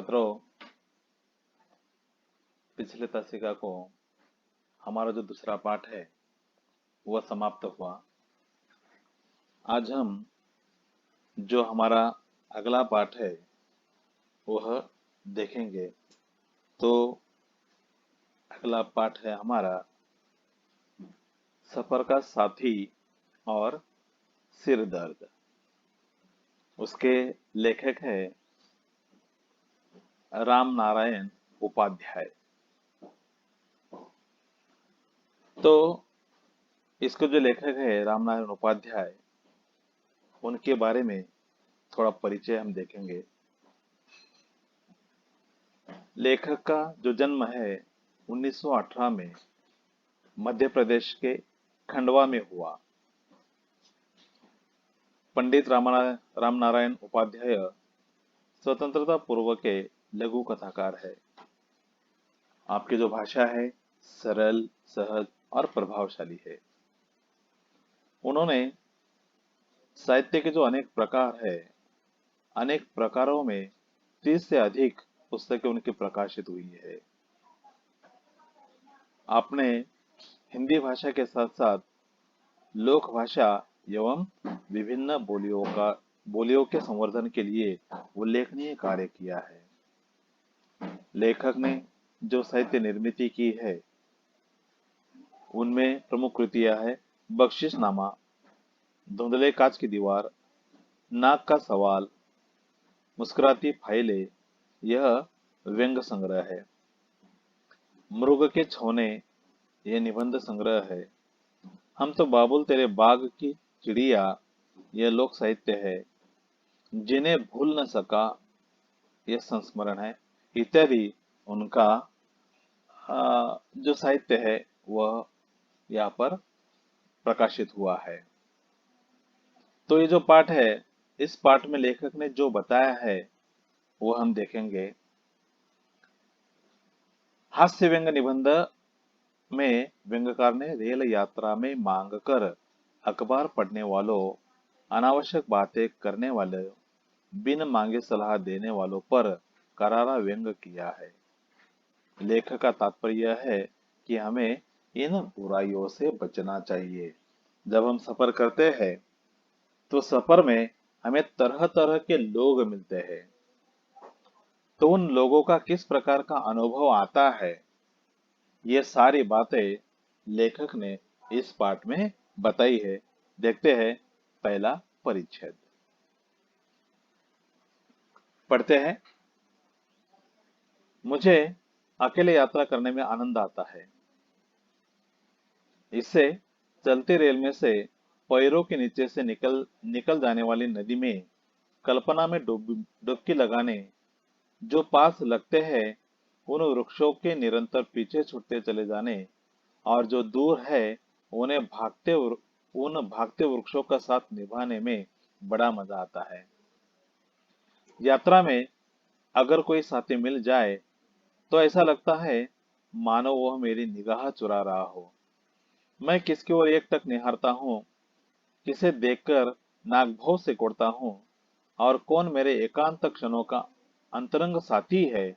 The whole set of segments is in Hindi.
छात्रों, पिछले तासिका को हमारा जो दूसरा पाठ है वह समाप्त हुआ। आज हम जो हमारा अगला पाठ है वह देखेंगे। तो अगला पाठ है हमारा सफर का साथी और सिर दर्द। उसके लेखक है राम नारायण उपाध्याय। तो इसके जो लेखक है राम नारायण उपाध्याय, उनके बारे में थोड़ा परिचय हम देखेंगे। लेखक का जो जन्म है 1918 में मध्य प्रदेश के खंडवा में हुआ। पंडित राम नारायण उपाध्याय स्वतंत्रता पूर्व के लघु कथाकार है। आपकी जो भाषा है सरल, सहज और प्रभावशाली है। उन्होंने साहित्य के जो अनेक प्रकार है, अनेक प्रकारों में 30 से अधिक पुस्तकें उनकी प्रकाशित हुई है। आपने हिंदी भाषा के साथ साथ लोक भाषा एवं विभिन्न बोलियों के संवर्धन के लिए उल्लेखनीय कार्य किया है। लेखक ने जो साहित्य निर्मित की है उनमें प्रमुख कृतियां है बख्शिशनामा, धुंधले कांच की दीवार, नाक का सवाल, मुस्कुराती फाइलें, यह व्यंग संग्रह है। मृग के छौने, यह निबंध संग्रह है। हम तो बाबुल तेरे बाग की चिड़िया, यह लोक साहित्य है। जिन्हें भूल न सका, यह संस्मरण है। इत्यादि उनका जो साहित्य है वह यहाँ पर प्रकाशित हुआ है। तो ये जो पाठ है, इस पाठ में लेखक ने जो बताया है वो हम देखेंगे। हास्य व्यंग निबंध में व्यंग्यकार ने रेल यात्रा में मांग कर अखबार पढ़ने वालों, अनावश्यक बातें करने वाले, बिन मांगे सलाह देने वालों पर करारा व्यंग किया है। लेखक का तात्पर्य यह है कि हमें इन बुराइयों से बचना चाहिए। जब हम सफर करते हैं तो सफर में हमें तरह तरह के लोग मिलते हैं। तो उन लोगों का किस प्रकार का अनुभव आता है, ये सारी बातें लेखक ने इस पाठ में बताई है। देखते हैं पहला परिच्छेद। पढ़ते हैं। मुझे अकेले यात्रा करने में आनंद आता है। इससे चलती रेल में से पैरों के नीचे से निकल निकल जाने वाली नदी में कल्पना में डुबकी लगाने जो पास लगते हैं, उन वृक्षों के निरंतर पीछे छूटते चले जाने और जो दूर है उन भागते वृक्षों का साथ निभाने में बड़ा मजा आता है। यात्रा में अगर कोई साथी मिल जाए तो ऐसा लगता है मानो वह मेरी निगाह चुरा रहा हो। मैं किसकी ओर एक टक निहारता हूँ, किसे देखकर नाक से सिकुड़ता हूँ और कौन मेरे एकांत क्षणों का अंतरंग साथी है,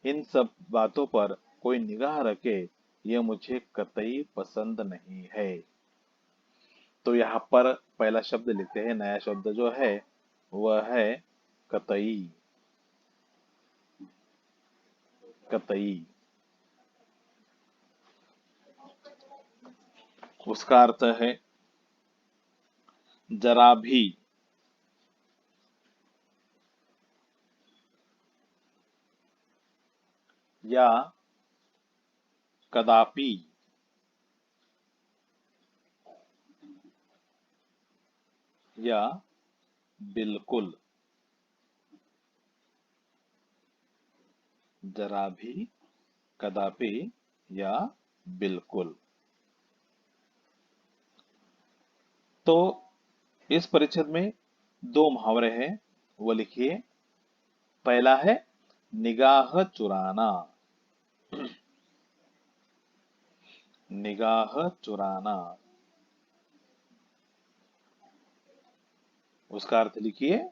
इन सब बातों पर कोई निगाह रखे, यह मुझे कतई पसंद नहीं है। तो यहाँ पर पहला शब्द लिखते हैं। नया शब्द जो है वह है कतई। कतई उसका अर्थ है जरा भी, या कदापि, या बिल्कुल। जरा भी, कदापि या बिल्कुल। तो इस परिच्छेद में दो मुहावरे हैं, वो लिखिए। पहला है निगाह चुराना। निगाह चुराना, उसका अर्थ लिखिए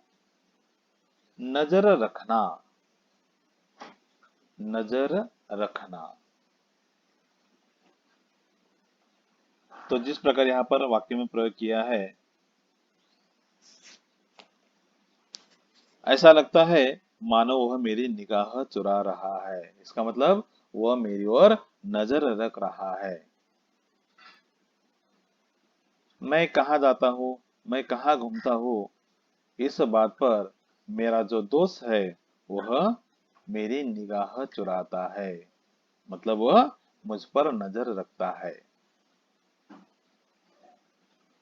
नजर रखना। नजर रखना। तो जिस प्रकार यहाँ पर वाक्य में प्रयोग किया है, ऐसा लगता है मानो वह मेरी निगाह चुरा रहा है। इसका मतलब वह मेरी ओर नजर रख रहा है। मैं कहाँ जाता हूँ, मैं कहाँ घूमता हूँ, इस बात पर मेरा जो दोस्त है वह मेरी निगाह चुराता है। मतलब वह मुझ पर नजर रखता है।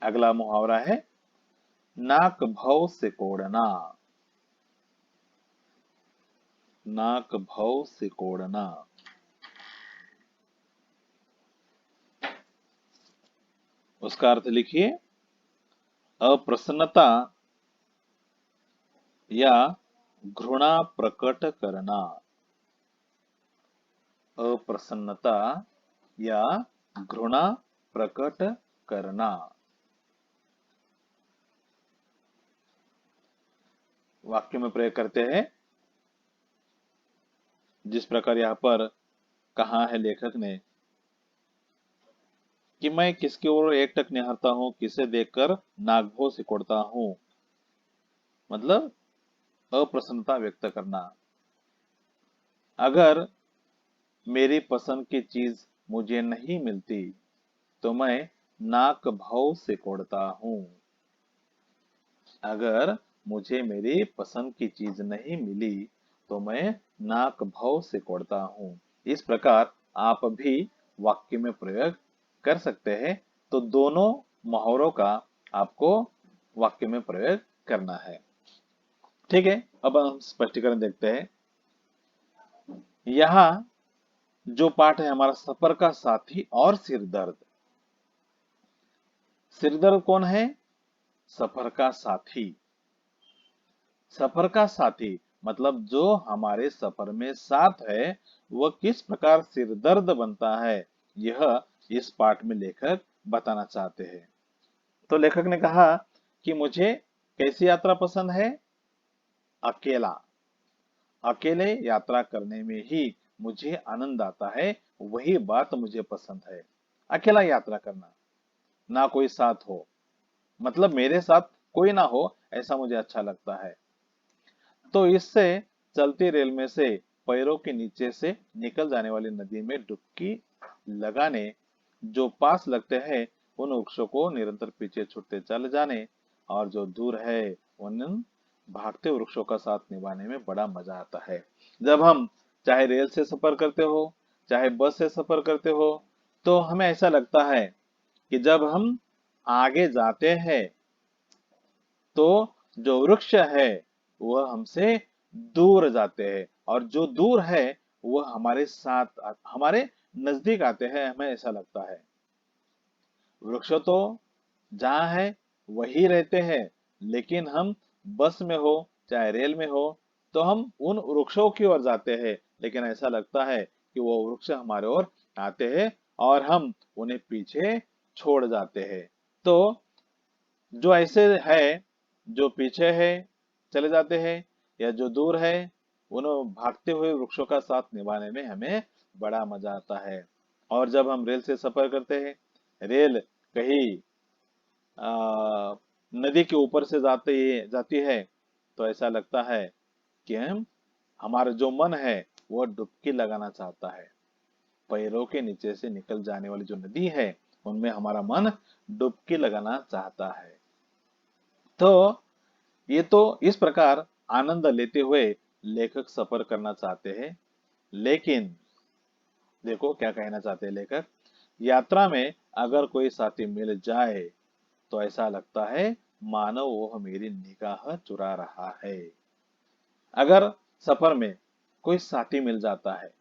अगला मुहावरा है नाक भौं से कोड़ना। नाक भौं से कोड़ना। उसका अर्थ लिखिए, अप्रसन्नता या घृणा प्रकट करना। अप्रसन्नता या घृणा प्रकट करना। वाक्य में प्रयोग करते हैं जिस प्रकार यहाँ पर कहा है लेखक ने कि मैं किसकी ओर एकटक निहारता हूँ, किसे देखकर नागभौं सिकोड़ता हूँ। मतलब अप्रसन्नता व्यक्त करना। अगर मेरी पसंद की चीज मुझे नहीं मिलती तो मैं नाक भौं सिकोड़ता हूँ। अगर मुझे मेरी पसंद की चीज नहीं मिली तो मैं नाक भौं सिकोड़ता हूँ। इस प्रकार आप भी वाक्य में प्रयोग कर सकते हैं। तो दोनों मुहावरों का आपको वाक्य में प्रयोग करना है। ठीक है, अब हम स्पष्टीकरण देखते हैं। यहाँ जो पाठ है हमारा सफर का साथी और सिरदर्द। सिरदर्द कौन है? सफर का साथी। सफर का साथी मतलब जो हमारे सफर में साथ है वह किस प्रकार सिरदर्द बनता है, यह इस पाठ में लेखक बताना चाहते हैं। तो लेखक ने कहा कि मुझे कैसी यात्रा पसंद है? अकेला। अकेले यात्रा करने में ही मुझे आनंद आता है, वही बात मुझे पसंद है। अकेला यात्रा करना, ना कोई साथ हो, मतलब मेरे साथ कोई ना हो, ऐसा मुझे अच्छा लगता है। तो इससे चलती रेल में से पैरों के नीचे से निकल जाने वाली नदी में डुबकी लगाने, जो पास लगते हैं उन वृक्षों को निरंतर पीछे छूटते चले जाने, और जो दूर है उन भागते वृक्षों का साथ निभाने में बड़ा मजा आता है। जब हम चाहे रेल से सफर करते हो, चाहे बस से सफर करते हो, तो हमें ऐसा लगता है कि जब हम आगे जाते हैं तो जो वृक्ष है वह हमसे दूर जाते हैं, और जो दूर है वह हमारे साथ हमारे नजदीक आते हैं, हमें ऐसा लगता है। वृक्ष तो जहाँ है वही रहते हैं, लेकिन हम बस में हो चाहे रेल में हो तो हम उन वृक्षों की ओर जाते हैं, लेकिन ऐसा लगता है कि वो वृक्ष हमारे ओर आते हैं और हम उन्हें पीछे छोड़ जाते हैं। तो जो ऐसे है, जो पीछे है चले जाते हैं, या जो दूर है उन भागते हुए वृक्षों का साथ निभाने में हमें बड़ा मजा आता है। और जब हम रेल से सफर करते हैं, रेल कहीं आ, नदी के ऊपर से जाती है, तो ऐसा लगता है कि हम हमारा जो मन है वो डुबकी लगाना चाहता है। पैरों के नीचे से निकल जाने वाली जो नदी है उनमें हमारा मन डुबकी लगाना चाहता है। तो ये तो इस प्रकार आनंद लेते हुए लेखक सफर करना चाहते हैं। लेकिन देखो क्या कहना चाहते हैं लेखक, यात्रा में अगर कोई साथी मिल जाए तो ऐसा लगता है मानो वह मेरी निगाह चुरा रहा है। अगर सफर में कोई साथी मिल जाता है,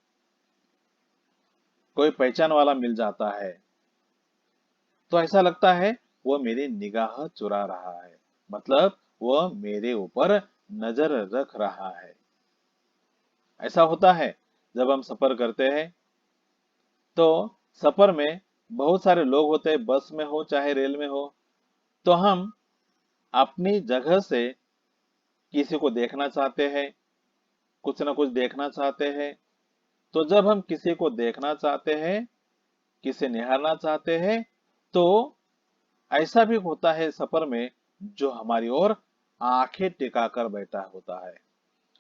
कोई पहचान वाला मिल जाता है, तो ऐसा लगता है वह मेरी निगाह चुरा रहा है। मतलब वह मेरे ऊपर नजर रख रहा है। ऐसा होता है जब हम सफर करते हैं तो सफर में बहुत सारे लोग होते हैं, बस में हो चाहे रेल में हो, तो हम अपनी जगह से किसी को देखना चाहते हैं, कुछ ना कुछ देखना चाहते हैं, तो जब हम किसी को देखना चाहते हैं, किसे निहारना चाहते हैं, तो ऐसा भी होता है सफर में जो हमारी ओर आंखें टिकाकर बैठा होता है,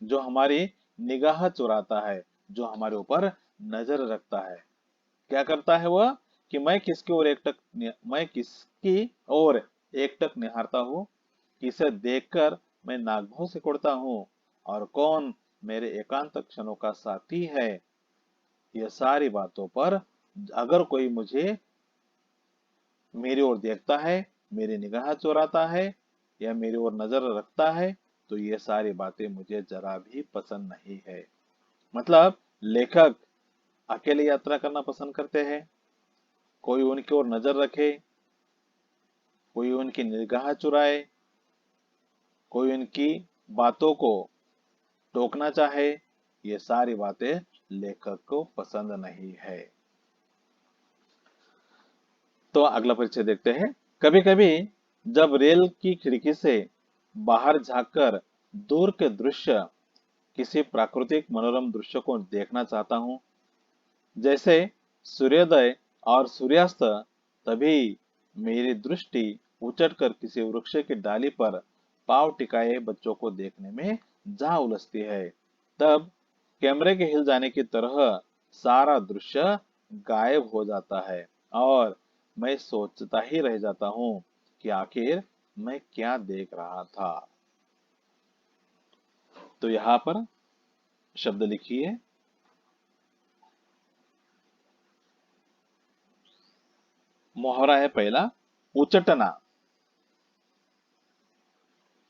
जो हमारी निगाह चुराता है, जो हमारे ऊपर नजर रखता है। क्या करता है वह कि मैं किसकी ओर एकटक निहारता हूँ, किसे देखकर मैं नागभौं सिकुड़ता हूँ, और कौन मेरे एकांत क्षणों का साथी है। ये सारी बातों पर अगर कोई मुझे मेरी ओर देखता है, मेरी निगाह चुराता है या मेरी ओर नजर रखता है, तो ये सारी बातें मुझे जरा भी पसंद नहीं है। मतलब लेखक अकेले यात्रा करना पसंद करते हैं, कोई उनकी ओर नजर रखे, कोई उनकी निगाह चुराए, कोई उनकी बातों को टोकना चाहे, ये सारी बातें लेखक को पसंद नहीं है। तो अगला परिचय देखते हैं। कभी कभी जब रेल की खिड़की से बाहर झांककर दूर के दृश्य, किसी प्राकृतिक मनोरम दृश्य को देखना चाहता हूँ, जैसे सूर्योदय और सूर्यास्त, तभी मेरी दृष्टि उचटकर किसी वृक्ष की डाली पर पांव टिकाए बच्चों को देखने में जा उलझती है। तब कैमरे के हिल जाने की तरह सारा दृश्य गायब हो जाता है और मैं सोचता ही रह जाता हूँ कि आखिर मैं क्या देख रहा था। तो यहाँ पर शब्द लिखिए। मोहरा है पहला, उचटना।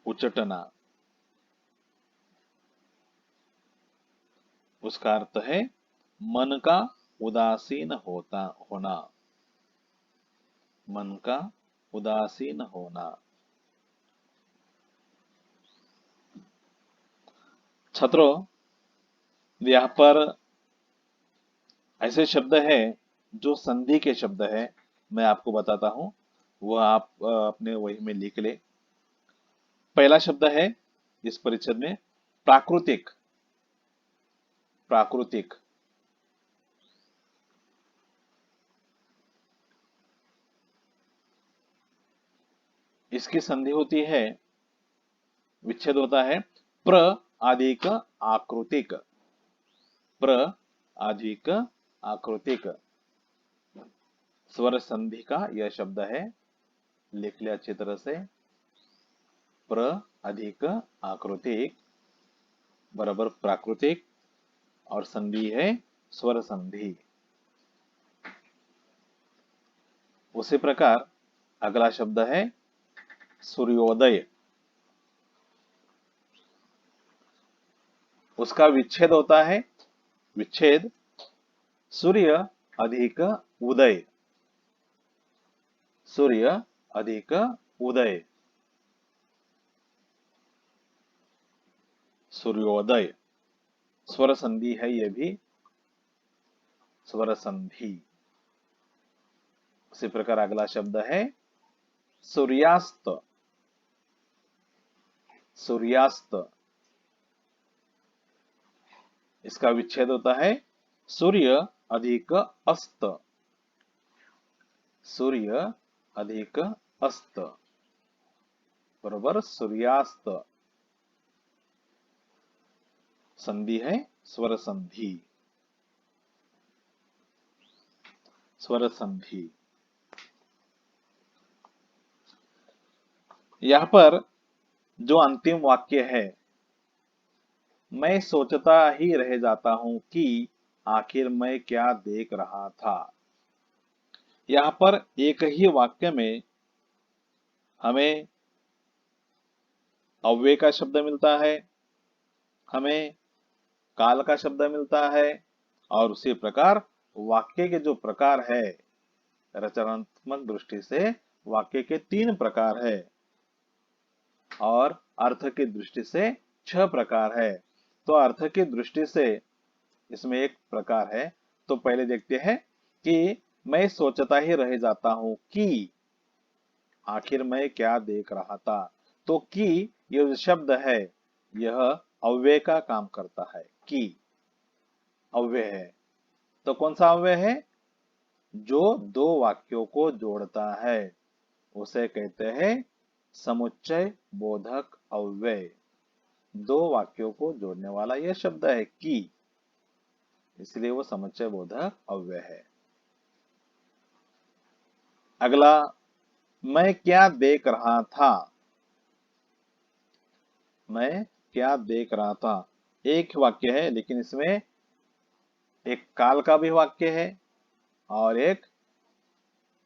उचटना उसका अर्थ है मन का उदासीन होना। मन का उदासीन होना। छात्रों, यहाँ पर ऐसे शब्द है जो संधि के शब्द है, मैं आपको बताता हूं, वह आप अपने वही में लिख ले। पहला शब्द है इस परिच्छेद में प्राकृतिक। प्राकृतिक इसकी संधि होती है, विच्छेद होता है प्र अधिक आकृतिक। प्र अधिक आकृतिक स्वर संधि का यह शब्द है, लिख ले अच्छी तरह से। प्र अधिक आकृतिक बराबर प्राकृतिक और संधि है स्वर संधि। उसी प्रकार अगला शब्द है सूर्योदय। उसका विच्छेद होता है, विच्छेद सूर्य अधिक उदय। सूर्य अधिक उदय, सूर्योदय स्वर संधि है, ये भी स्वर संधि। उसी प्रकार अगला शब्द है सूर्यास्त। सूर्यास्त इसका विच्छेद होता है सूर्य अधिक अस्त। सूर्य अधिक अस्त बराबर सूर्यास्त। संधि है स्वर संधि। स्वर संधि यहां पर जो अंतिम वाक्य है, मैं सोचता ही रह जाता हूं कि आखिर मैं क्या देख रहा था। यहां पर एक ही वाक्य में हमें अव्यय का शब्द मिलता है, हमें काल का शब्द मिलता है, और उसी प्रकार वाक्य के जो प्रकार है, रचनात्मक दृष्टि से वाक्य के 3 प्रकार है और अर्थ की दृष्टि से 6 प्रकार है। तो अर्थ की दृष्टि से इसमें एक प्रकार है। तो पहले देखते हैं कि मैं सोचता ही रह जाता हूं कि आखिर मैं क्या देख रहा था। तो कि यह जो शब्द है, यह अव्यय का काम करता है। कि अव्यय है, तो कौन सा अव्यय है? जो दो वाक्यों को जोड़ता है उसे कहते हैं समुच्चय बोधक अव्यय। दो वाक्यों को जोड़ने वाला यह शब्द है कि, इसलिए वो समुच्चय बोधक अव्यय है। अगला, मैं क्या देख रहा था। मैं क्या देख रहा था, एक वाक्य है, लेकिन इसमें एक काल का भी वाक्य है और एक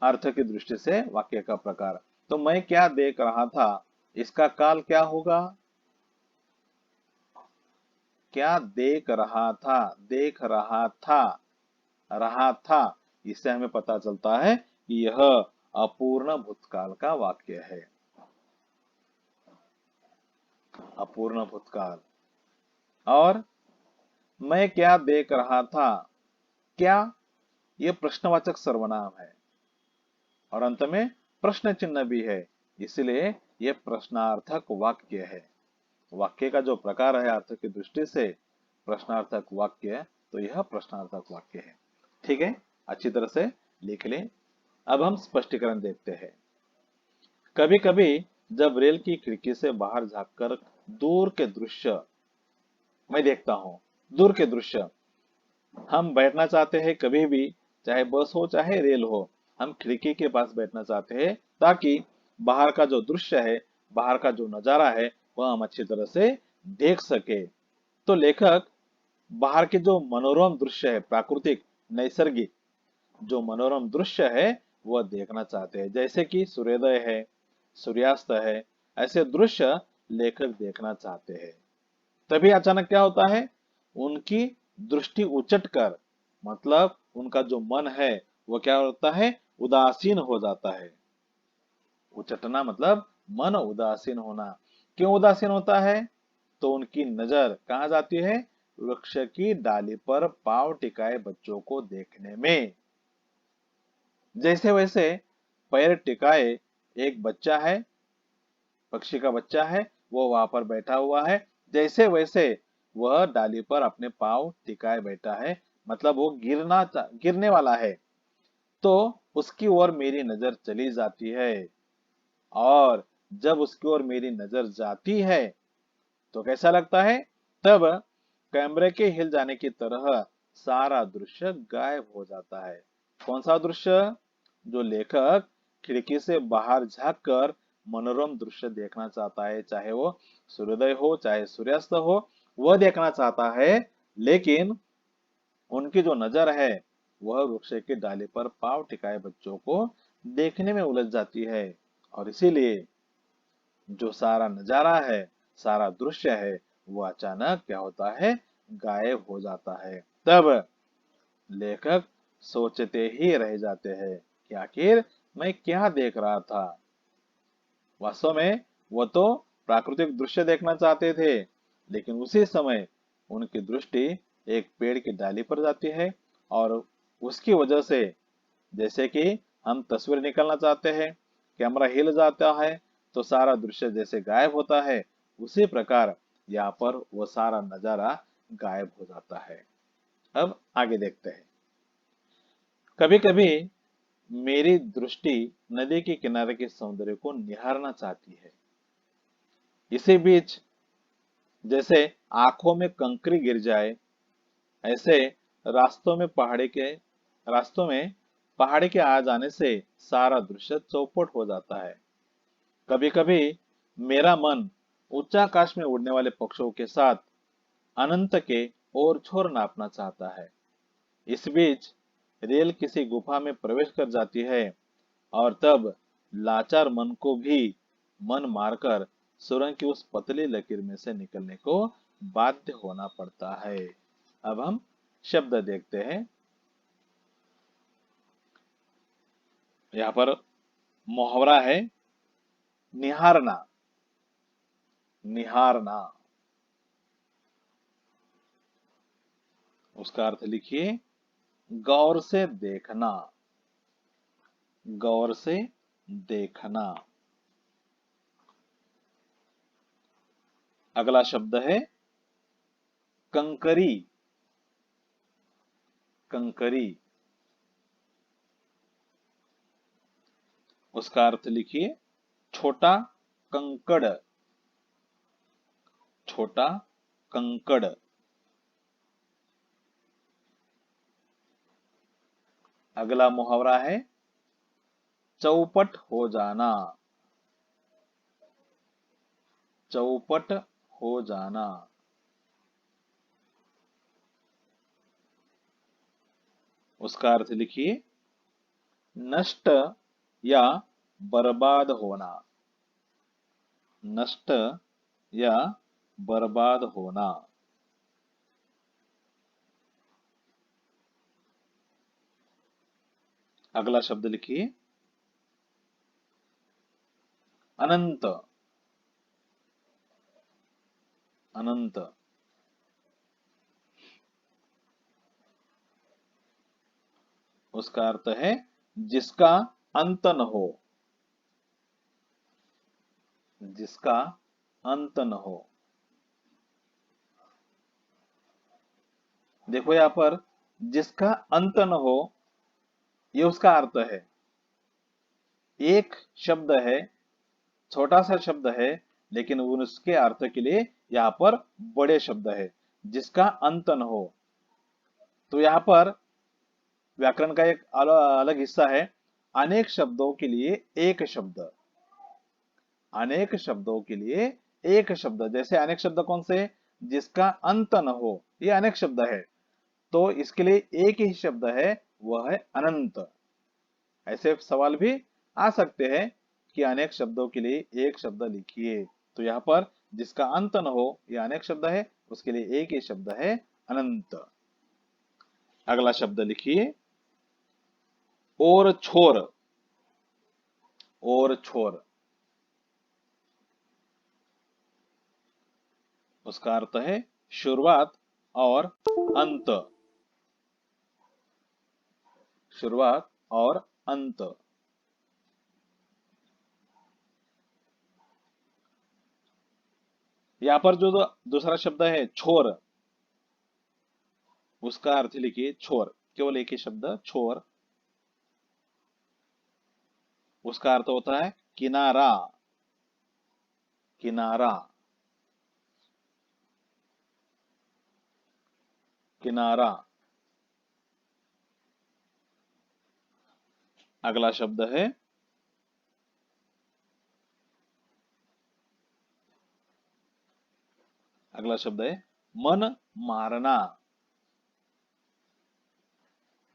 अर्थ की दृष्टि से वाक्य का प्रकार। तो मैं क्या देख रहा था, इसका काल क्या होगा? क्या देख रहा था, देख रहा था, इससे हमें पता चलता है कि यह अपूर्ण भूतकाल का वाक्य है। अपूर्ण भूतकाल। और मैं क्या देख रहा था, क्या यह प्रश्नवाचक सर्वनाम है और अंत में प्रश्न चिन्ह भी है, इसलिए यह प्रश्नार्थक वाक्य है। वाक्य का जो प्रकार है अर्थ की दृष्टि से प्रश्नार्थक वाक्य, तो यह प्रश्नार्थक वाक्य है। ठीक है, अच्छी तरह से लिख लें। अब हम स्पष्टीकरण देखते हैं। कभी कभी जब रेल की खिड़की से बाहर झांककर दूर के दृश्य मैं देखता हूं, दूर के दृश्य, हम बैठना चाहते हैं कभी भी, चाहे बस हो चाहे रेल हो, हम खिड़की के पास बैठना चाहते हैं ताकि बाहर का जो दृश्य है, बाहर का जो नजारा है, वह हम अच्छी तरह से देख सके। तो लेखक बाहर के जो मनोरम दृश्य है, प्राकृतिक नैसर्गिक जो मनोरम दृश्य है वह देखना चाहते हैं, जैसे कि सूर्योदय है, सूर्यास्त है, ऐसे दृश्य लेखक देखना चाहते हैं। तभी अचानक क्या होता है, उनकी दृष्टि उचट कर, मतलब उनका जो मन है वो क्या होता है, उदासीन हो जाता है। उचटना मतलब मन उदासीन होना। क्यों उदासीन होता है? तो उनकी नजर कहाँ जाती है, वृक्ष की डाली पर पांव टिकाए बच्चों को देखने में। जैसे वैसे पैर टिकाए एक बच्चा है, पक्षी का बच्चा है, वो वहां पर बैठा हुआ है, जैसे वैसे वह डाली पर अपने पांव टिकाए बैठा है, मतलब वो गिरने वाला है। तो उसकी ओर मेरी नजर चली जाती है, और जब उसकी ओर मेरी नजर जाती है तो कैसा लगता है, तब कैमरे के हिल जाने की तरह सारा दृश्य गायब हो जाता है। कौन सा दृश्य? जो लेखक खिड़की से बाहर झांक कर मनोरम दृश्य देखना चाहता है, चाहे वो सूर्योदय हो चाहे सूर्यास्त हो, वह देखना चाहता है, लेकिन उनकी जो नजर है वह वृक्ष की डाली पर पांव टिकाए बच्चों को देखने में उलझ जाती है, और इसीलिए जो सारा नजारा है, सारा दृश्य है, वो अचानक क्या होता है, गायब हो जाता है। तब लेखक सोचते ही रह जाते हैं कि आखिर मैं क्या देख रहा था। वास्तव में वो तो प्राकृतिक दृश्य देखना चाहते थे, लेकिन उसी समय उनकी दृष्टि एक पेड़ की डाली पर जाती है, और उसकी वजह से, जैसे कि हम तस्वीर निकालना चाहते हैं, कैमरा हिल जाता है तो सारा दृश्य जैसे गायब होता है, उसी प्रकार यहाँ पर वो सारा नजारा गायब हो जाता है। अब आगे देखते हैं। कभी कभी मेरी दृष्टि नदी के किनारे के सौंदर्य को निहारना चाहती है। इसी बीच जैसे आंखों में कंकरी गिर जाए, ऐसे रास्तों में पहाड़ी के रास्तों में पहाड़ी के आ जाने से सारा दृश्य चौपट हो जाता है। कभी कभी मेरा मन उच्चाकाश में उड़ने वाले पक्षियों के साथ अनंत के ओर छोर नापना चाहता है। इस बीच रेल किसी गुफा में प्रवेश कर जाती है, और तब लाचार मन को भी मन मारकर सुरंग की उस पतली लकीर में से निकलने को बाध्य होना पड़ता है। अब हम शब्द देखते हैं। यहाँ पर मुहावरा है निहारना। निहारना, उसका अर्थ लिखिए गौर से देखना। गौर से देखना। अगला शब्द है कंकरी। कंकरी। उसका अर्थ लिखिए छोटा कंकड़। छोटा कंकड़। अगला मुहावरा है चौपट हो जाना। चौपट हो जाना। उसका अर्थ लिखिए नष्ट या बर्बाद होना। नष्ट या बर्बाद होना। अगला शब्द लिखिए अनंत। अनंत। उसका अर्थ है जिसका अंत न हो। जिसका अंत न हो। देखो यहां पर जिसका अंत न हो, ये उसका अर्थ है। एक शब्द है, छोटा सा शब्द है, लेकिन उसके अर्थ के लिए यहां पर बड़े शब्द है। जिसका अंत न हो, तो यहां पर व्याकरण का एक अलग हिस्सा है अनेक शब्दों के लिए एक शब्द। अनेक शब्दों के लिए एक शब्द। जैसे अनेक शब्द कौन से? जिसका अंत न हो, ये अनेक शब्द है। तो इसके लिए एक ही शब्द है, वह है अनंत। ऐसे सवाल भी आ सकते हैं कि अनेक शब्दों के लिए एक शब्द लिखिए। तो यहाँ पर जिसका अंत न हो, यह अनेक शब्द है, उसके लिए एक ही शब्द है अनंत। अगला शब्द लिखिए और छोर। और छोर। उसका अर्थ है शुरुआत और अंत। शुरुआत और अंत। यहां पर जो दूसरा शब्द है छोर, उसका अर्थ लिखिए छोर। केवल एक ही शब्द छोर। उसका अर्थ होता है किनारा। किनारा। किनारा। अगला शब्द है अगला शब्द है मन मारना।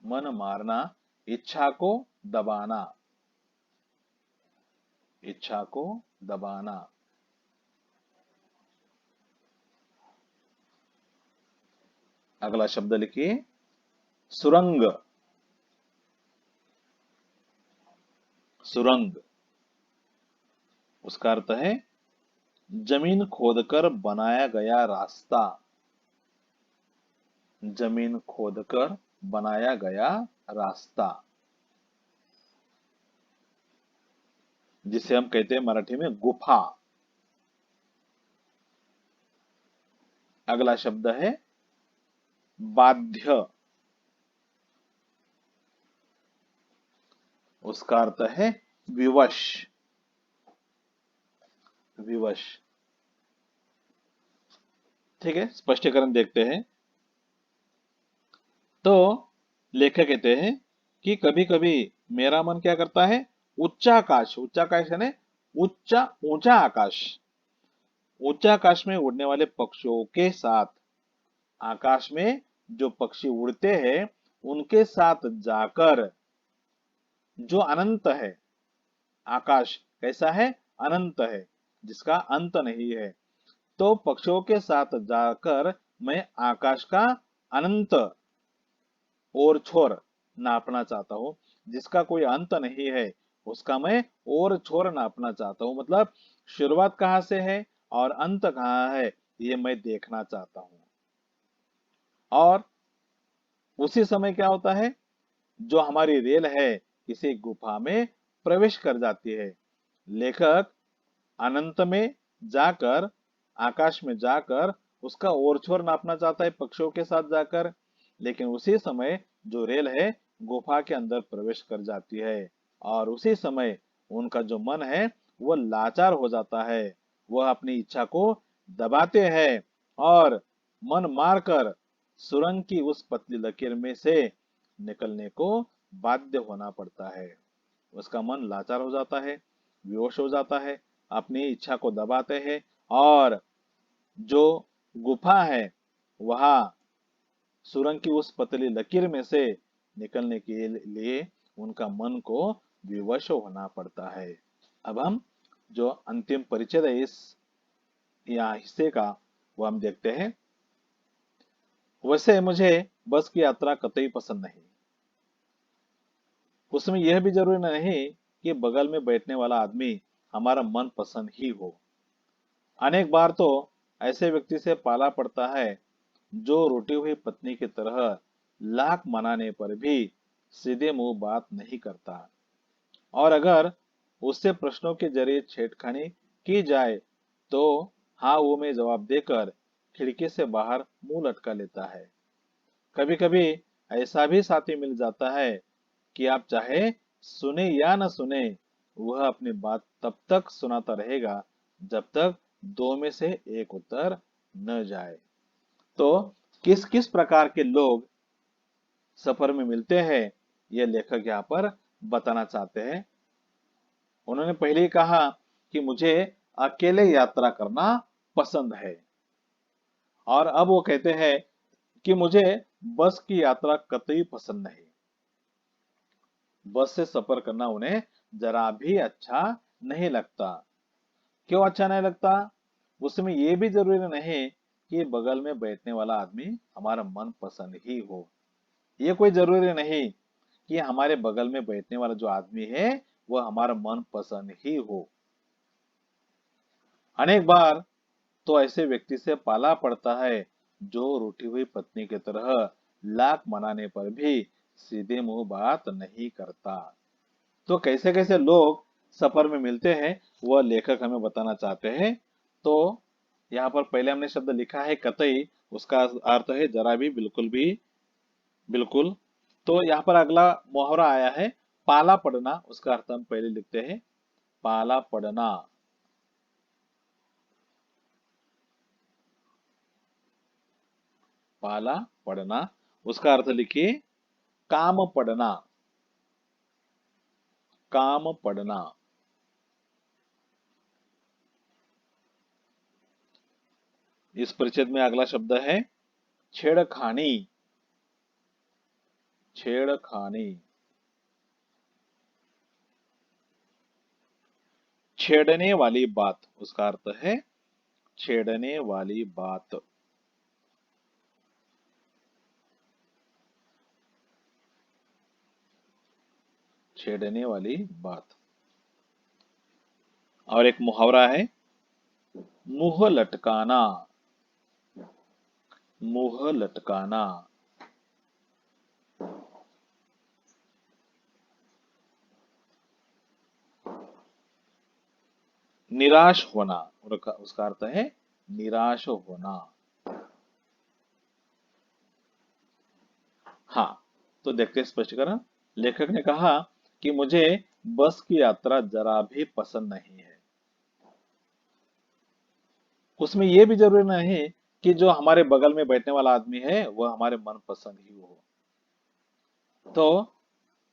मन मारना, इच्छा को दबाना। इच्छा को दबाना। अगला शब्द लिखिए सुरंग। सुरंग। उसका अर्थ है जमीन खोदकर बनाया गया रास्ता। जमीन खोदकर बनाया गया रास्ता, जिसे हम कहते हैं मराठी में गुफा। अगला शब्द है बाध्य। उसका अर्थ है विवश। विवश। ठीक है, स्पष्टीकरण देखते हैं। तो लेखक कहते हैं कि कभी कभी मेरा मन क्या करता है उच्चाकाश। उच्चाकाश यानी उच्चा ऊंचा आकाश। ऊंचा आकाश में उड़ने वाले पक्षियों के साथ, आकाश में जो पक्षी उड़ते हैं उनके साथ जाकर, जो अनंत है, आकाश कैसा है? अनंत है, जिसका अंत नहीं है। तो पक्षियों के साथ जाकर मैं आकाश का अनंत और छोर नापना चाहता हूं। जिसका कोई अंत नहीं है, उसका मैं और छोर नापना चाहता हूं। मतलब शुरुआत कहां से है और अंत कहां है, ये मैं देखना चाहता हूं। और उसी समय क्या होता है, जो हमारी रेल है किसी गुफा में प्रवेश कर जाती है। लेखक अनंत में जाकर, आकाश में जाकर उसका ओर छोर नापना चाहता है पक्षियों के साथ जाकर। लेकिन उसी समय जो रेल है गुफा के अंदर प्रवेश कर जाती है और उसी समय उनका जो मन है वो लाचार हो जाता है। वह अपनी इच्छा को दबाते हैं और मन मारकर सुरंग की उस पतली लकीर में से निकलने को बाध्य होना पड़ता है। उसका मन लाचार हो जाता है, बेहोश हो जाता है, अपनी इच्छा को दबाते हैं और जो गुफा है वहां सुरंग की उस पतली लकीर में से निकलने के लिए उनका मन को विवश होना पड़ता है। अब हम जो अंतिम परिचय है इस या हिस्से का वो हम देखते हैं। वैसे मुझे बस की यात्रा कतई पसंद नहीं। उसमें यह भी जरूरी नहीं कि बगल में बैठने वाला आदमी हमारा मन पसंद ही हो। अनेक बार तो ऐसे व्यक्ति से पाला पड़ता है जो रूठी हुई पत्नी की तरह लाख मनाने पर भी सीधे मुंह बात नहीं करता और अगर उससे प्रश्नों के जरिए छेड़खानी की जाए तो हाँ वो में जवाब देकर खिड़की से बाहर मुंह लटका लेता है। कभी कभी ऐसा भी साथी मिल जाता है कि आप चाहे सुने या न सुने वह अपनी बात तब तक सुनाता रहेगा जब तक दो में से एक उत्तर न जाए। तो किस किस प्रकार के लोग सफर में मिलते हैं ये लेखक यहाँ पर बताना चाहते हैं। उन्होंने पहले ही कहा कि मुझे अकेले यात्रा करना पसंद है और अब वो कहते हैं कि मुझे बस की यात्रा कतई पसंद नहीं। बस से सफर करना उन्हें जरा भी अच्छा नहीं लगता। क्यों अच्छा नहीं लगता? उसमें यह भी जरूरी नहीं कि बगल में बैठने वाला आदमी हमारा मन पसंद ही हो। ये कोई जरूरी नहीं कि हमारे बगल में बैठने वाला जो आदमी है वह हमारा मन पसंद ही हो। अनेक बार तो ऐसे व्यक्ति से पाला पड़ता है जो रूठी हुई पत्नी की तरह लाख मनाने पर भी सीधे मुंह बात नहीं करता। तो कैसे कैसे लोग सफर में मिलते हैं वह लेखक हमें बताना चाहते हैं। तो यहाँ पर पहले हमने शब्द लिखा है कतई, उसका अर्थ है जरा भी, बिल्कुल भी, बिल्कुल। तो यहाँ पर अगला मुहावरा आया है पाला पड़ना, उसका अर्थ हम पहले लिखते हैं पाला पड़ना। पाला पड़ना उसका अर्थ लिखिए काम पड़ना। काम पड़ना। इस परिच्छेद में अगला शब्द है छेड़खानी। छेड़खानी। छेड़ने वाली बात, उसका अर्थ है छेड़ने वाली बात। छेड़ने वाली बात। और एक मुहावरा है मुंह लटकाना। मुंह लटकाना। निराश होना, और उसका अर्थ है निराश होना। हाँ, तो देखते हैं स्पष्टीकरण। लेखक ने कहा कि मुझे बस की यात्रा जरा भी पसंद नहीं है। उसमें यह भी जरूरी नहीं कि जो हमारे बगल में बैठने वाला आदमी है वह हमारे मन पसंद ही हो। तो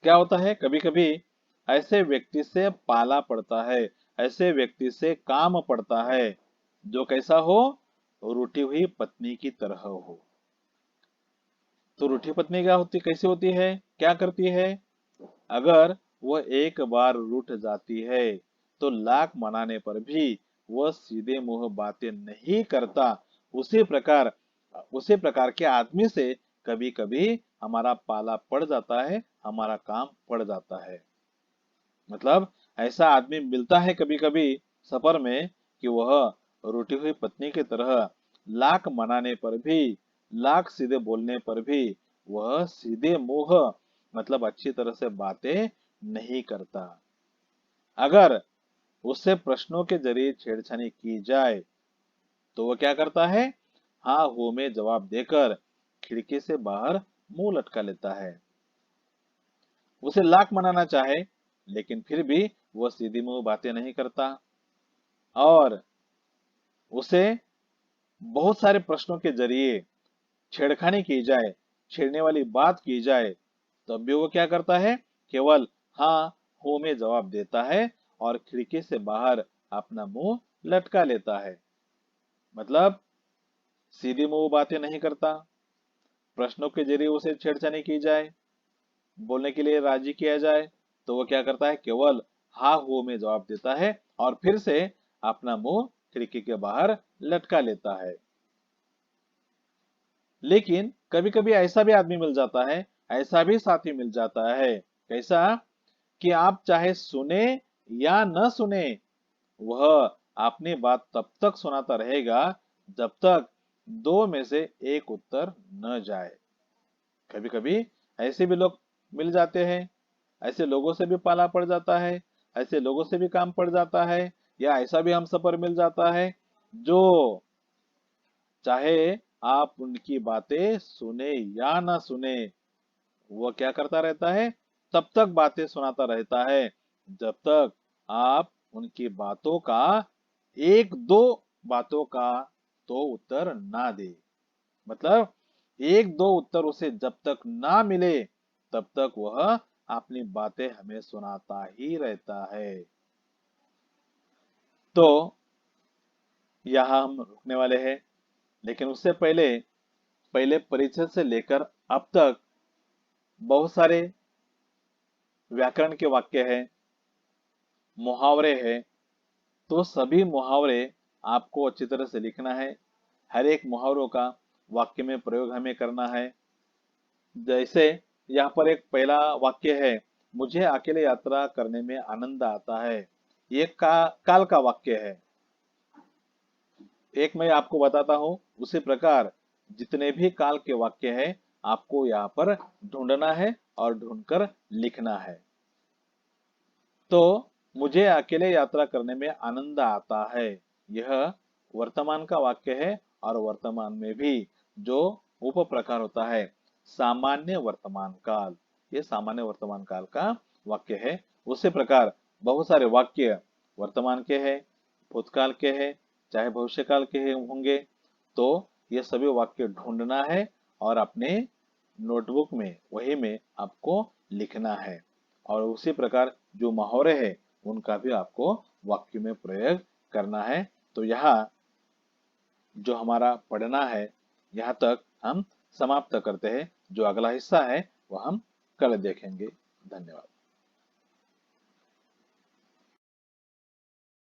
क्या होता है कभी कभी ऐसे व्यक्ति से पाला पड़ता है, ऐसे व्यक्ति से काम पड़ता है जो कैसा हो, रूठी हुई पत्नी की तरह हो। तो रूठी पत्नी क्या होती, कैसी होती है, क्या करती है? अगर वह एक बार रूठ जाती है तो लाख मनाने पर भी वह सीधे मुंह बातें नहीं करता। उसी प्रकार उसी प्रकार के आदमी से कभी कभी हमारा पाला पड़ जाता है, हमारा काम पड़ जाता है। मतलब ऐसा आदमी मिलता है कभी कभी सफर में कि वह रूठी हुई पत्नी की तरह लाख मनाने पर भी, लाख सीधे बोलने पर भी वह सीधे मुंह मतलब अच्छी तरह से बातें नहीं करता। अगर उससे प्रश्नों के जरिए छेड़छाड़ी की जाए तो वह क्या करता है, हाँ हो में जवाब देकर खिड़की से बाहर मुंह लटका लेता है। उसे लाख मनाना चाहे लेकिन फिर भी वह सीधी मुंह बातें नहीं करता, और उसे बहुत सारे प्रश्नों के जरिए छेड़खानी की जाए, छेड़ने वाली बात की जाए, तब भी वो क्या करता है, केवल हाँ हो में जवाब देता है और खिड़की से बाहर अपना मुंह लटका लेता है। मतलब सीधी मुंह बातें नहीं करता, प्रश्नों के जरिए उसे छेड़छानी की जाए, बोलने के लिए राजी किया जाए, तो वो क्या करता है, केवल हाँ हो में जवाब देता है और फिर से अपना मुंह खिड़की के बाहर लटका लेता है। लेकिन कभी कभी ऐसा भी आदमी मिल जाता है, ऐसा भी साथी मिल जाता है, कैसा, कि आप चाहे सुने या न सुने, वह अपनी बात तब तक सुनाता रहेगा जब तक दो में से एक उत्तर न जाए। कभी कभी ऐसे भी लोग मिल जाते हैं, ऐसे लोगों से भी पाला पड़ जाता है, ऐसे लोगों से भी काम पड़ जाता है, या ऐसा भी हम सफर मिल जाता है जो चाहे आप उनकी बातें सुने या ना सुने, वो क्या करता रहता है, तब तक बातें सुनाता रहता है जब तक आप उनकी बातों का एक दो बातों का तो उत्तर ना दे। मतलब एक दो उत्तर उसे जब तक ना मिले तब तक वह अपनी बातें हमें सुनाता ही रहता है। तो यहाँ हम रुकने वाले हैं, लेकिन उससे पहले पहले परिचय से लेकर अब तक बहुत सारे व्याकरण के वाक्य हैं, मुहावरे हैं, तो सभी मुहावरे आपको अच्छी तरह से लिखना है। हर एक मुहावरों का वाक्य में प्रयोग हमें करना है। जैसे यहाँ पर एक पहला वाक्य है, मुझे अकेले यात्रा करने में आनंद आता है। ये काल का वाक्य है। एक मैं आपको बताता हूँ, उसी प्रकार जितने भी काल के वाक्य हैं आपको यहाँ पर ढूंढना है और ढूंढकर लिखना है। तो मुझे अकेले यात्रा करने में आनंद आता है, यह वर्तमान का वाक्य है, और वर्तमान में भी जो उप प्रकार होता है सामान्य वर्तमान काल, ये सामान्य वर्तमान काल का वाक्य है। उसी प्रकार बहुत सारे वाक्य वर्तमान के हैं, भूतकाल के हैं, चाहे भविष्य काल के होंगे, तो ये सभी वाक्य ढूंढना है और अपने नोटबुक में वही में आपको लिखना है। और उसी प्रकार जो मुहावरे हैं उनका भी आपको वाक्य में प्रयोग करना है। तो यहाँ जो हमारा पढ़ना है यहाँ तक हम समाप्त करते हैं। जो अगला हिस्सा है वह हम कल देखेंगे। धन्यवाद।